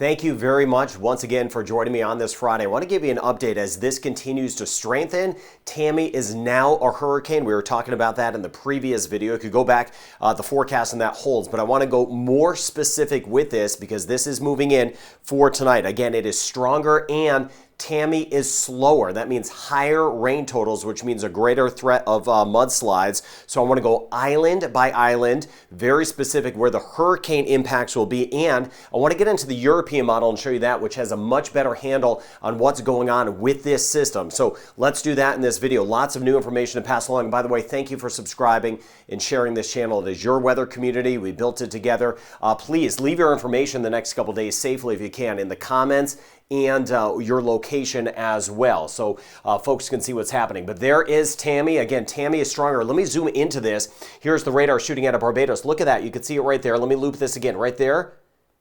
Thank you very much once again for joining me on this Friday. I want to give you an update as this continues to strengthen. Tammy is now a hurricane. We were talking about that in the previous video. You could go back the forecast and that holds, but I want to go more specific with this because this is moving in for tonight. Again, it is stronger and Tammy is slower. That means higher rain totals, which means a greater threat of mudslides. So I want to go island by island, very specific where the hurricane impacts will be. And I want to get into the European model and show you that, which has a much better handle on what's going on with this system. So let's do that in this video. Lots of new information to pass along. By the way, thank you for subscribing and sharing this channel. It is your weather community. We built it together. Please leave your information the next couple days safely if you can in the comments and your location as well, so folks can see what's happening. But there is Tammy. Again, Tammy is stronger. Let me zoom into this. Here's the radar shooting out of Barbados. Look at that. You can see it right there. Let me loop this again. Right there.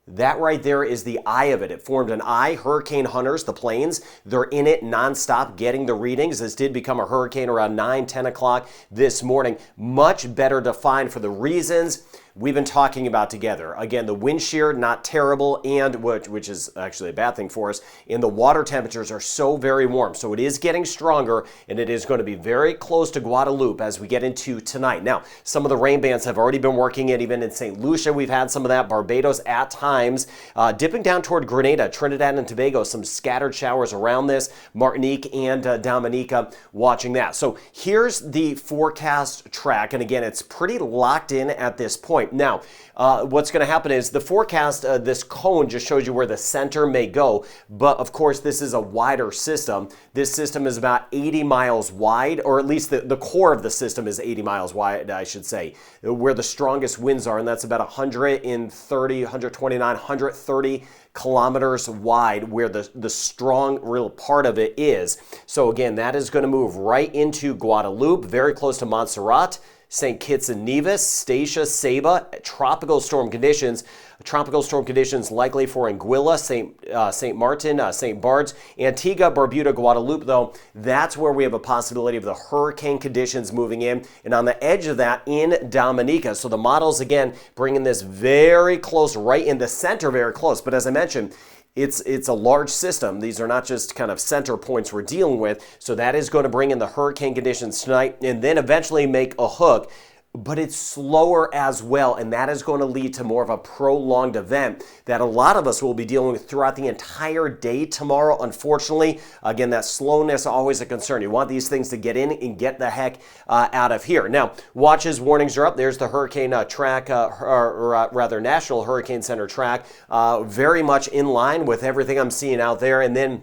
That right there is the eye of it. It formed an eye. Hurricane hunters, the planes, they're in it nonstop getting the readings. This did become a hurricane around 9, 10 o'clock this morning. Much better defined for the reasons we've been talking about together. Again, the wind shear, not terrible, and which is actually a bad thing for us, and the water temperatures are so very warm. So it is getting stronger, and it is going to be very close to Guadeloupe as we get into tonight. Now, some of the rain bands have already been working it. Even in St. Lucia, we've had some of that. Barbados at times. Dipping down toward Grenada, Trinidad and Tobago, some scattered showers around this. Martinique and Dominica watching that. So here's the forecast track, and again, it's pretty locked in at this point. Now, what's going to happen is the forecast, this cone just shows you where the center may go, but of course this is a wider system. This system is about 80 miles wide, or at least the core of the system is 80 miles wide, I should say, where the strongest winds are, and that's about 130, 129, 130 kilometers wide where the strong real part of it is. So again, that is going to move right into Guadeloupe, very close to Montserrat, St. Kitts and Nevis, Statia, Saba, tropical storm conditions. Tropical storm conditions likely for Anguilla, St. Martin, St. Bart's, Antigua, Barbuda, Guadeloupe, though. That's where we have a possibility of the hurricane conditions moving in. And on the edge of that in Dominica. So the models, again, bringing this very close, right in the center, very close. But as I mentioned, it's a large system. These are not just kind of center points we're dealing with. So that is going to bring in the hurricane conditions tonight and then eventually make a hook. But it's slower as well, and that is going to lead to more of a prolonged event that a lot of us will be dealing with throughout the entire day tomorrow. Unfortunately, again, that slowness always a concern. You want these things to get in and get the heck out of here. Now, watches, warnings are up. There's the hurricane track, or rather National Hurricane Center track, very much in line with everything I'm seeing out there. And then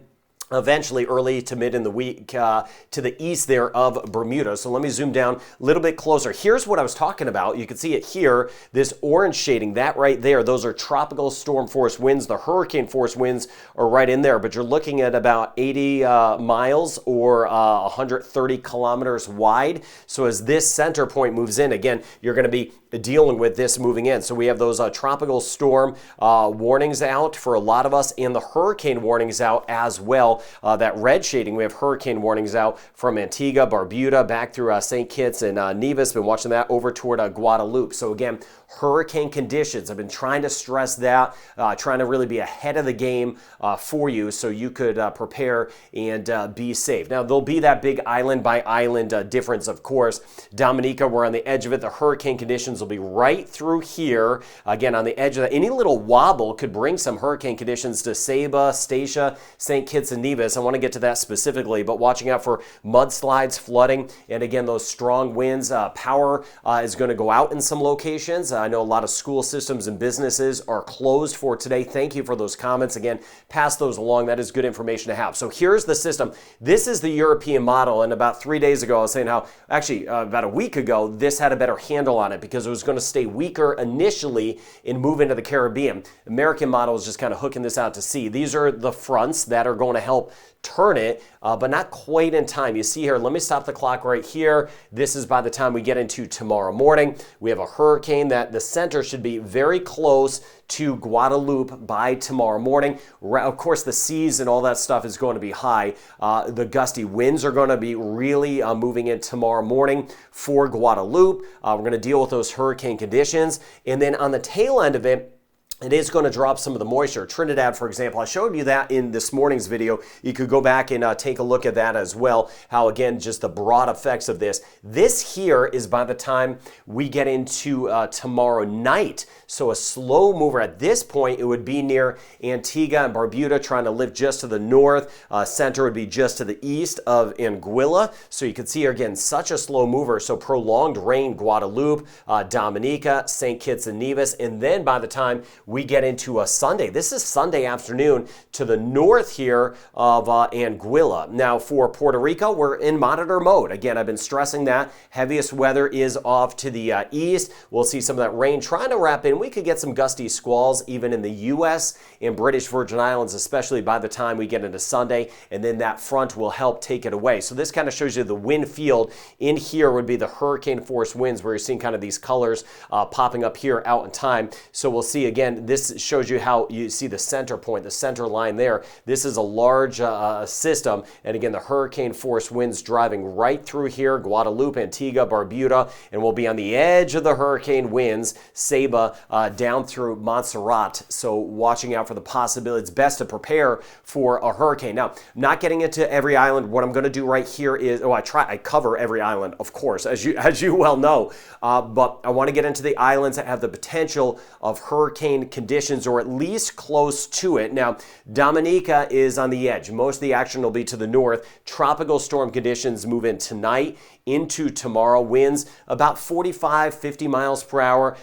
eventually early to mid in the week to the east there of Bermuda. So let me zoom down a little bit closer. Here's what I was talking about. You can see it here, this orange shading, that right there. Those are tropical storm force winds. The hurricane force winds are right in there, but you're looking at about 80 miles or 130 kilometers wide. So as this center point moves in, again, you're going to be dealing with this moving in. So we have those tropical storm warnings out for a lot of us and the hurricane warnings out as well. That red shading, we have hurricane warnings out from Antigua, Barbuda, back through St. Kitts and Nevis. Been watching that over toward Guadeloupe. So again, hurricane conditions. I've been trying to stress that, trying to really be ahead of the game for you so you could prepare and be safe. Now, there'll be that big island by island difference, of course. Dominica, we're on the edge of it. The hurricane conditions will be right through here. Again, on the edge of that. Any little wobble could bring some hurricane conditions to Saba, Statia, St. Kitts and Nevis. I want to get to that specifically, but watching out for mudslides, flooding, and again, those strong winds. Power is going to go out in some locations. I know a lot of school systems and businesses are closed for today. Thank you for those comments. Again, pass those along. That is good information to have. So here's the system. This is the European model, and about 3 days ago, I was saying how, actually about a week ago, this had a better handle on it because it was going to stay weaker initially and move into the Caribbean. American model is just kind of hooking this out to sea. These are the fronts that are going to help turn it, but not quite in time. You see here, let me stop the clock right here. This is by the time we get into tomorrow morning. We have a hurricane that the center should be very close to Guadeloupe by tomorrow morning. Of course, the seas and all that stuff is going to be high. The gusty winds are going to be really moving in tomorrow morning for Guadeloupe. We're going to deal with those hurricane conditions. And then on the tail end of it, it is going to drop some of the moisture. Trinidad, for example, I showed you that in this morning's video. You could go back and take a look at that as well. How, again, just the broad effects of this. This here is by the time we get into tomorrow night. So a slow mover at this point, it would be near Antigua and Barbuda, trying to lift just to the north. Center would be just to the east of Anguilla. So you can see here, again, such a slow mover. So prolonged rain, Guadalupe, Dominica, St. Kitts and Nevis. And then by the time we get into a Sunday, this is Sunday afternoon to the north here of Anguilla. Now for Puerto Rico, we're in monitor mode. Again, I've been stressing that. Heaviest weather is off to the east. We'll see some of that rain trying to wrap in. We could get some gusty squalls even in the U.S. and British Virgin Islands, especially by the time we get into Sunday, and then that front will help take it away. So this kind of shows you the wind field. In here would be the hurricane force winds, where you're seeing kind of these colors popping up here out in time. So we'll see, again, this shows you how you see the center point, the center line there. This is a large system, and again, the hurricane force winds driving right through here, Guadalupe, Antigua, Barbuda, and we'll be on the edge of the hurricane winds, Ceiba, down through Montserrat. So watching out for the possibility. It's best to prepare for a hurricane. Now, not getting into every island. What I'm going to do right here is, I cover every island, of course, as you well know, but I want to get into the islands that have the potential of hurricane conditions, or at least close to it. Now, Dominica is on the edge. Most of the action will be to the north. Tropical storm conditions move in tonight into tomorrow. Winds about 45, 50 miles per hour,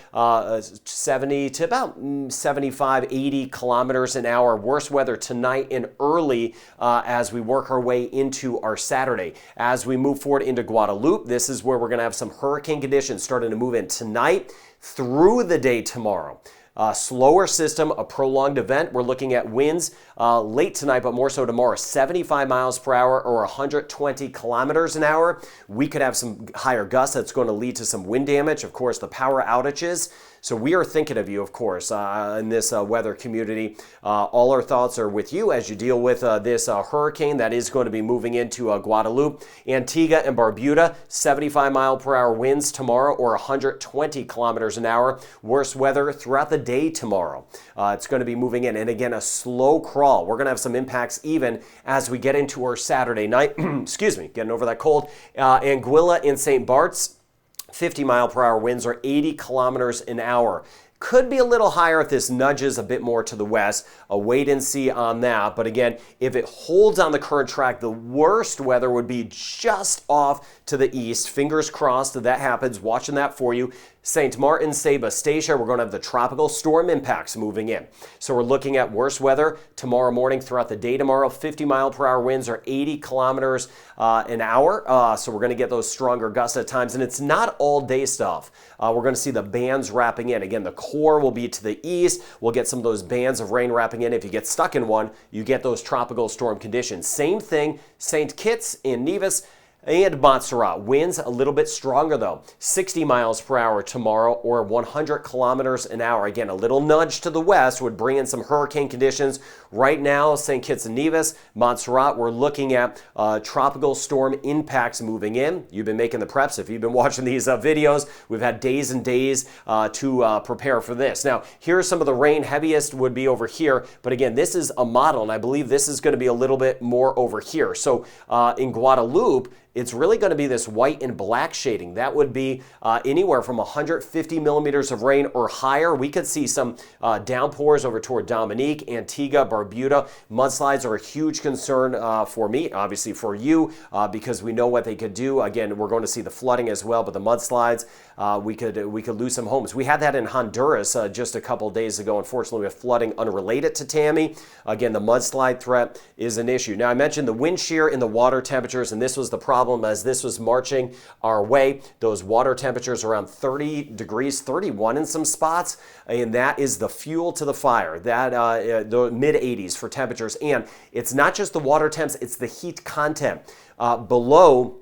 70 to about 75, 80 kilometers an hour. Worse weather tonight and early as we work our way into our Saturday. As we move forward into Guadalupe, this is where we're going to have some hurricane conditions starting to move in tonight through the day tomorrow. Slower system, a prolonged event. We're looking at winds late tonight, but more so tomorrow, 75 miles per hour or 120 kilometers an hour. We could have some higher gusts that's going to lead to some wind damage. Of course, the power outages. So we are thinking of you, of course, in this weather community. All our thoughts are with you as you deal with this hurricane that is going to be moving into Guadalupe. Antigua and Barbuda, 75 mile per hour winds tomorrow or 120 kilometers an hour. Worse weather throughout the day tomorrow. It's going to be moving in. And again, a slow crawl. We're going to have some impacts even as we get into our Saturday night. Excuse me, getting over that cold. Anguilla and St. Bart's, 50 mile per hour winds or 80 kilometers an hour. Could be a little higher if this nudges a bit more to the west. A wait and see on that. But again, if it holds on the current track, the worst weather would be just off to the east. Fingers crossed that that happens. Watching that for you. St. Martin, Ceiba, Statia, we're going to have the tropical storm impacts moving in. So we're looking at worse weather tomorrow morning throughout the day tomorrow. 50 mile per hour winds or 80 kilometers an hour. So we're going to get those stronger gusts at times. And it's not all day stuff. We're going to see the bands wrapping in. Again, the core will be to the east. We'll get some of those bands of rain wrapping in. If you get stuck in one, you get those tropical storm conditions. Same thing, St. Kitts and Nevis and Montserrat. Winds a little bit stronger though. 60 miles per hour tomorrow or 100 kilometers an hour. Again, a little nudge to the west would bring in some hurricane conditions. Right now, St. Kitts and Nevis, Montserrat, we're looking at tropical storm impacts moving in. You've been making the preps. If you've been watching these videos, we've had days and days to prepare for this. Now, here's some of the rain. Heaviest would be over here. But again, this is a model, and I believe this is going to be a little bit more over here. So in Guadalupe, it's really going to be this white and black shading. That would be anywhere from 150 millimeters of rain or higher. We could see some downpours over toward Dominique, Antigua, Barbuda. Mudslides are a huge concern for me, obviously for you, because we know what they could do. Again, we're going to see the flooding as well, but the mudslides, we could lose some homes. We had that in Honduras just a couple days ago. Unfortunately, with flooding unrelated to Tammy. Again, the mudslide threat is an issue. Now, I mentioned the wind shear and the water temperatures, and this was the problem as this was marching our way. Those water temperatures around 30 degrees, 31 in some spots, and that is the fuel to the fire. That the mid 80s for temperatures, and it's not just the water temps, it's the heat content below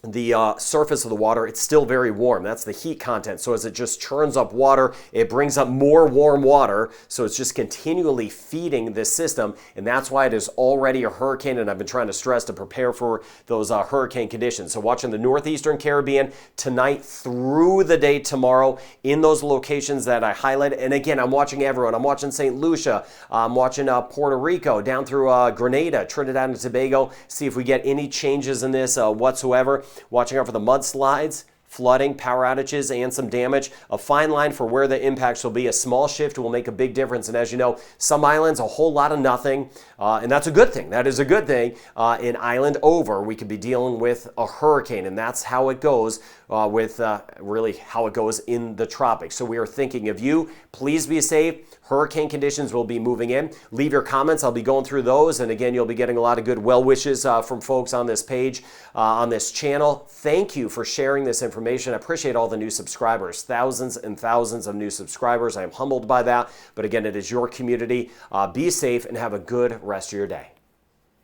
the surface of the water, it's still very warm. That's the heat content. So as it just churns up water, it brings up more warm water. So it's just continually feeding this system. And that's why it is already a hurricane. And I've been trying to stress to prepare for those hurricane conditions. So watching the northeastern Caribbean tonight through the day tomorrow in those locations that I highlighted. And again, I'm watching everyone. I'm watching St. Lucia. I'm watching Puerto Rico, down through Grenada, Trinidad and Tobago. See if we get any changes in this whatsoever. Watching out for the mudslides, flooding, power outages, and some damage. A fine line for where the impacts will be. A small shift will make a big difference. And as you know, some islands, a whole lot of nothing. And that's a good thing. That is a good thing. In island over, we could be dealing with a hurricane. And that's how it goes with really how it goes in the tropics. So we are thinking of you. Please be safe. Hurricane conditions will be moving in. Leave your comments. I'll be going through those. And again, you'll be getting a lot of good well wishes from folks on this page, on this channel. Thank you for sharing this information. I appreciate all the new subscribers, thousands and thousands of new subscribers. I am humbled by that. But again, it is your community. Be safe and have a good rest of your day.